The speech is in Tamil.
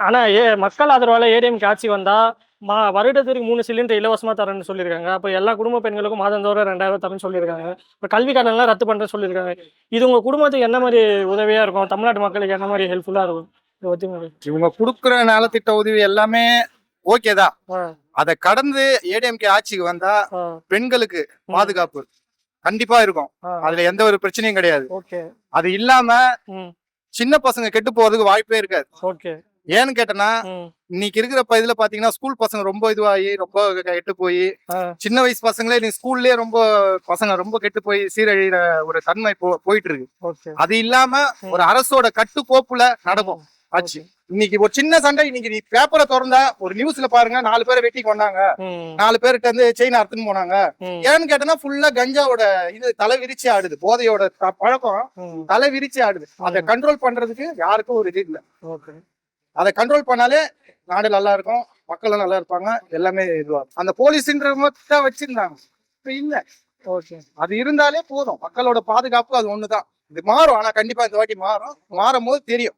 ஆனா மக்கள் ஆதரவால ஏடிஎம்கே ஆட்சி வந்தா வருடத்திற்கு 3 சிலிண்டர் இலவசமா தரேன்னு சொல்லியிருக்காங்க. அப்ப எல்லா குடும்ப பெண்களுக்கும் மாதந்தோறும் 2000 தரேன்னு சொல்லியிருக்காங்க. இப்ப கல்வி கடன்லாம் ரத்து பண்றேன்னு சொல்லியிருக்காங்க. இது உங்க குடும்பத்துக்கு என்ன மாரி உதவியா இருக்கும்? தமிழ்நாட்டு மக்களுக்கு என்ன மாரி ஹெல்ப்ஃபுல்லா இருக்கும்? இத பத்தி இவங்க குடுக்குற நலத்திட்ட உதவி எல்லாமே ஓகே தான். ஆ, அதை கடந்து ஏடிஎம்கே ஆட்சிக்கு வந்தா ஆ, பெண்களுக்கு பாதுகாப்பு கண்டிப்பா இருக்கும். ஆ. அதுல எந்த ஒரு பிரச்சனையும் கிடையாது. ஓகே. அது இல்லாம ம். சின்ன பசங்க கெட்டு போறதுக்கு வாய்ப்பே இருக்காது. ஓகே. ஏன்னு கேட்டனா ம். இன்னைக்கு இருக்கிற இதுல பாத்தீங்கன்னா ஸ்கூல் பசங்க ரொம்ப இதுவாகி ரொம்ப கெட்டு போய் ஆ. சின்ன வயசு பசங்களே நீ ஸ்கூல்லயே ரொம்ப பசங்க ரொம்ப கெட்டு போய் சீரழிகிற ஒரு தன்மை போயிட்டு இருக்கு. ஓகே. அது இல்லாம ஒரு அரசோட கட்டுக்கோப்புல நடக்கும் ஆட்சி. இன்னைக்கு ஒரு சின்ன சண்டை, இன்னைக்கு நீ பேப்பரை திறந்தா ஒரு நியூஸ்ல பாருங்க 4 பேரை வெட்டி கொண்டாங்க, 4 பேர்கிட்ட இருந்து செயின் அறுத்துன்னு போனாங்க. ஏன்னு கேட்டனா ஃபுல்லா கஞ்சாவோட இது தலை விரிச்சு ஆடுது, போதையோட பழக்கம் தலை விரிச்சு ஆடுது. அதை கண்ட்ரோல் பண்றதுக்கு யாருக்கும் ஒரு இது இல்லை. அதை கண்ட்ரோல் பண்ணாலே நாடு நல்லா இருக்கும், மக்களும் நல்லா இருப்பாங்க, எல்லாமே இதுவா. அந்த போலீஸ்ன்ற மட்டும் வச்சிருந்தாங்க, இப்ப இல்ல. ஓகே, அது இருந்தாலே போதும். மக்களோட பாதுகாப்பு அது ஒண்ணுதான். இது மாறும், ஆனா கண்டிப்பா இந்த வாட்டி மாறும். மாறும் போது தெரியும்.